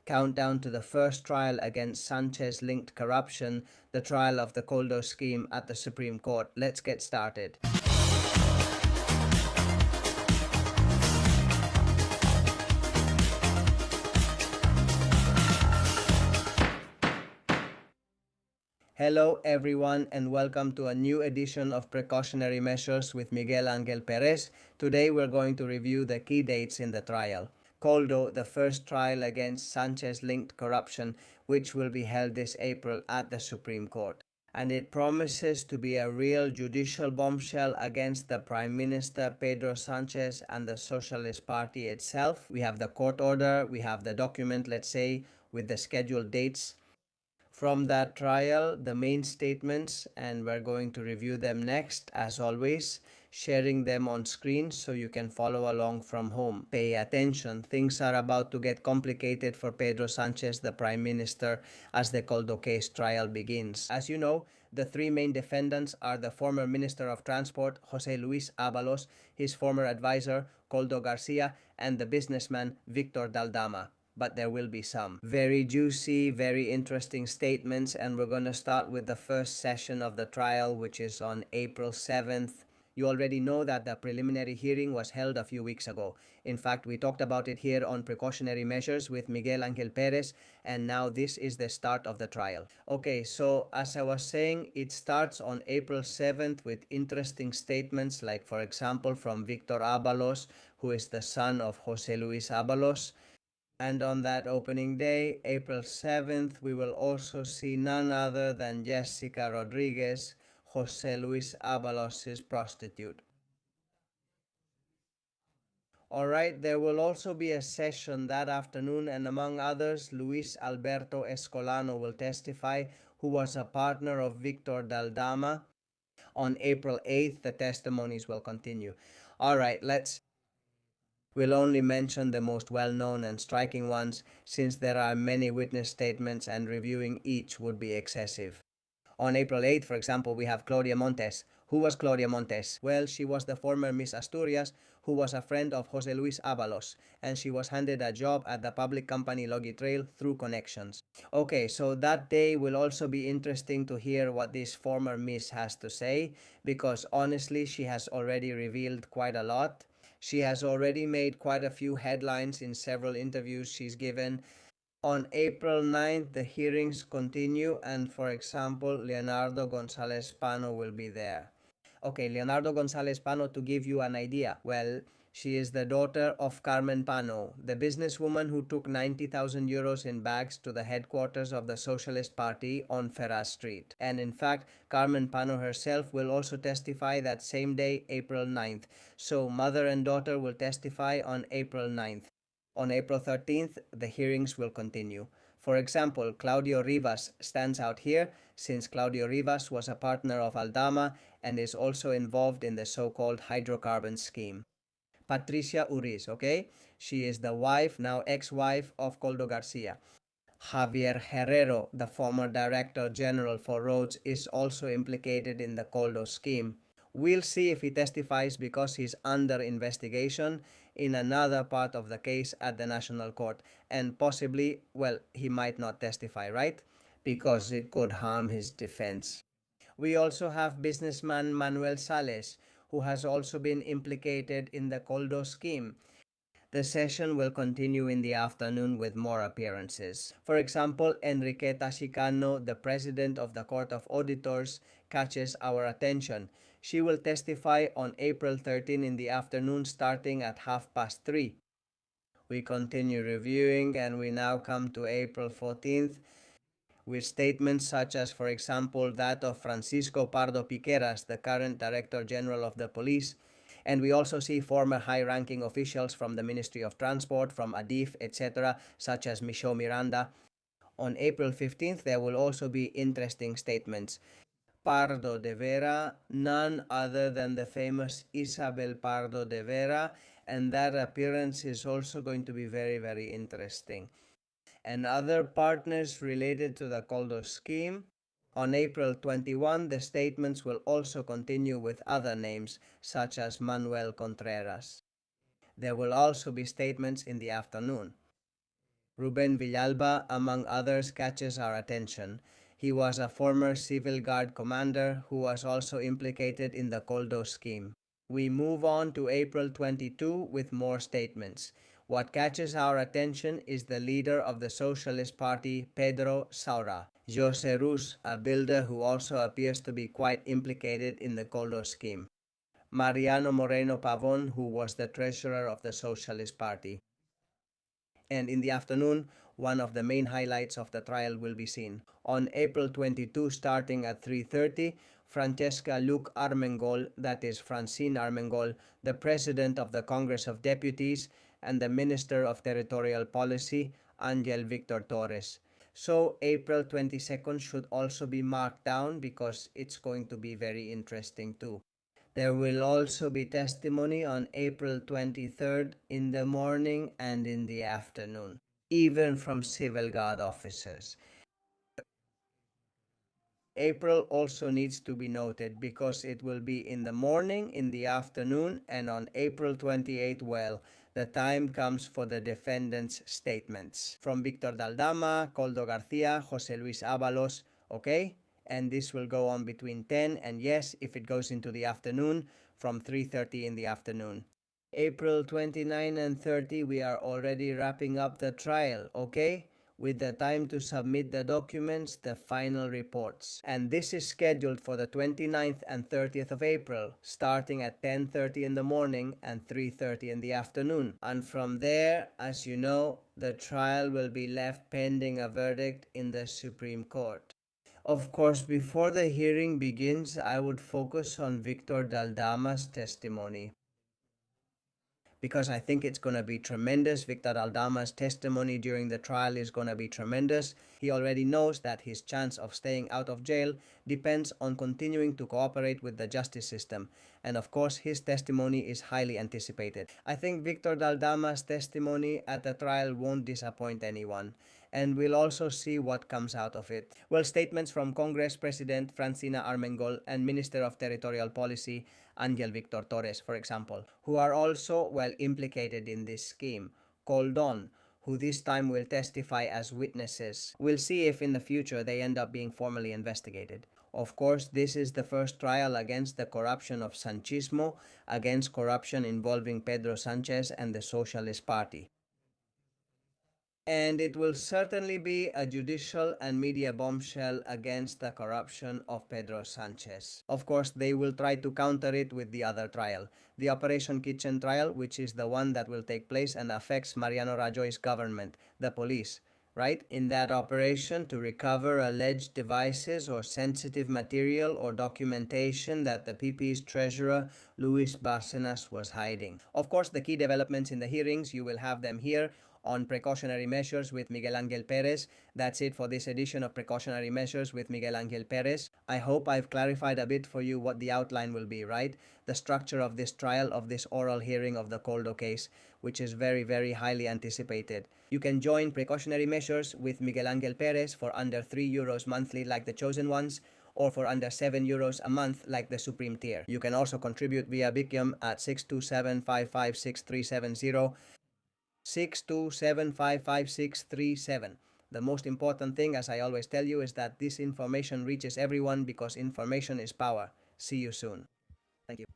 countdown to the first trial against Sanchez-linked corruption, the trial of the Coldo scheme at the Supreme Court. Let's get started. Hello everyone and welcome to a new edition of Precautionary Measures with Miguel Angel Perez. Today we're going to review the key dates in the trial. Coldo, the first trial against Sanchez-linked corruption, which will be held this April at the Supreme Court. And it promises to be a real judicial bombshell against the Prime Minister Pedro Sánchez and the Socialist Party itself. We have the court order, we have the document, let's say, with the scheduled dates from that trial, the main statements, and we're going to review them next, as always, sharing them on screen so you can follow along from home. Pay attention, things are about to get complicated for Pedro Sánchez, the Prime Minister, as the Coldo case trial begins. As you know, the three main defendants are the former Minister of Transport, José Luis Ábalos, his former advisor, Koldo Garcia, and the businessman, Víctor Daldama. But there will be some very juicy, very interesting statements, and we're going to start with the first session of the trial, which is on April 7th. You already know that the preliminary hearing was held a few weeks ago. In fact, we talked about it here on Precautionary Measures with Miguel Angel Perez, and now this is the start of the trial. Okay, so as I was saying, it starts on April 7th with interesting statements like, for example, from Víctor Ábalos, who is the son of José Luis Ábalos. And on that opening day, April 7th, we will also see none other than Jessica Rodriguez, José Luis Ábalos' prostitute. Alright, there will also be a session that afternoon, and among others, Luis Alberto Escolano will testify, who was a partner of Víctor Daldama. On April 8th, the testimonies will continue. Alright, We'll only mention the most well-known and striking ones, since there are many witness statements and reviewing each would be excessive. On April 8th, for example, we have Claudia Montes. Who was Claudia Montes? Well, she was the former Miss Asturias, who was a friend of José Luis Ábalos, and she was handed a job at the public company Logitrail through connections. Okay, so that day will also be interesting to hear what this former Miss has to say, because honestly, she has already revealed quite a lot. She has already made quite a few headlines in several interviews she's given. On April 9th, the hearings continue, and for example, Leonardo González Pano will be there. Okay, Leonardo González Pano, to give you an idea, well, she is the daughter of Carmen Pano, the businesswoman who took 90,000 euros in bags to the headquarters of the Socialist Party on Ferraz Street. And in fact, Carmen Pano herself will also testify that same day, April 9th. So mother and daughter will testify on April 9th. On April 13th, the hearings will continue. For example, Claudio Rivas stands out here, since Claudio Rivas was a partner of Aldama and is also involved in the so-called hydrocarbon scheme. Patricia Uriz, okay? She is the wife, now ex-wife, of Koldo Garcia. Javier Herrero, the former Director General for Roads, is also implicated in the Koldo scheme. We'll see if he testifies because he's under investigation in another part of the case at the National Court, and possibly, well, he might not testify, right? Because it could harm his defense. We also have businessman Manuel Sales, who has also been implicated in the Coldo scheme. The session will continue in the afternoon with more appearances. For example, Enriqueta Chicano, the president of the Court of Auditors, catches our attention. She will testify on April 13 in the afternoon, starting at 3:30. We continue reviewing, and we now come to April 14th. With statements such as, for example, that of Francisco Pardo Piqueras, the current Director General of the Police, and we also see former high-ranking officials from the Ministry of Transport, from ADIF, etc., such as Michaud Miranda. On April 15th, there will also be interesting statements. Pardo de Vera, none other than the famous Isabel Pardo de Vera, and that appearance is also going to be very, very interesting. And other partners related to the Coldo scheme. On April 21, the statements will also continue with other names, such as Manuel Contreras. There will also be statements in the afternoon. Ruben Villalba, among others, catches our attention. He was a former civil guard commander who was also implicated in the Coldo scheme. We move on to April 22 with more statements. What catches our attention is the leader of the Socialist Party, Pedro Saura. José Rus, a builder who also appears to be quite implicated in the Coldo scheme. Mariano Moreno Pavon, who was the treasurer of the Socialist Party. And in the afternoon, one of the main highlights of the trial will be seen. On April 22, starting at 3:30, Francesca Luc Armengol, that is Francine Armengol, the President of the Congress of Deputies, and the Minister of Territorial Policy, Angel Victor Torres. So April 22nd should also be marked down because it's going to be very interesting too. There will also be testimony on April 23rd in the morning and in the afternoon, even from civil guard officers. April also needs to be noted because it will be in the morning, in the afternoon, and on April 28th, well, the time comes for the defendants' statements from Victor Daldama, Coldo Garcia, José Luis Ábalos, okay? And this will go on between 10 and yes, if it goes into the afternoon, from 3:30 in the afternoon. April 29 and 30, we are already wrapping up the trial, okay? With the time to submit the documents, the final reports. And this is scheduled for the 29th and 30th of April, starting at 10:30 in the morning and 3:30 in the afternoon. And from there, as you know, the trial will be left pending a verdict in the Supreme Court. Of course, before the hearing begins, I would focus on Victor Daldama's testimony, because I think it's going to be tremendous. Victor Daldama's testimony during the trial is going to be tremendous. He already knows that his chance of staying out of jail depends on continuing to cooperate with the justice system. And of course, his testimony is highly anticipated. I think Victor Daldama's testimony at the trial won't disappoint anyone. And we'll also see what comes out of it. Well, statements from Congress President Francina Armengol and Minister of Territorial Policy Angel Victor Torres, for example, who are also well implicated in this scheme, called on, who this time will testify as witnesses. We'll see if in the future they end up being formally investigated. Of course, this is the first trial against the corruption of Sanchismo, against corruption involving Pedro Sánchez and the Socialist Party. And it will certainly be a judicial and media bombshell against the corruption of Pedro Sánchez. Of course, they will try to counter it with the other trial, the Operation Kitchen trial, which is the one that will take place and affects Mariano Rajoy's government, the police, right? In that operation to recover alleged devices or sensitive material or documentation that the PP's treasurer, Luis Bárcenas, was hiding. Of course, the key developments in the hearings, you will have them here on Precautionary Measures with Miguel Angel Perez. That's it for this edition of Precautionary Measures with Miguel Angel Perez. I hope I've clarified a bit for you what the outline will be, right? The structure of this trial, of this oral hearing of the Coldo case, which is very, very highly anticipated. You can join Precautionary Measures with Miguel Angel Perez for under €3 monthly like the Chosen Ones, or for under €7 a month like the Supreme Tier. You can also contribute via Bikium at 627-556-370. 627-556-370. The most important thing, as I always tell you, is that this information reaches everyone because information is power. See you soon. Thank you.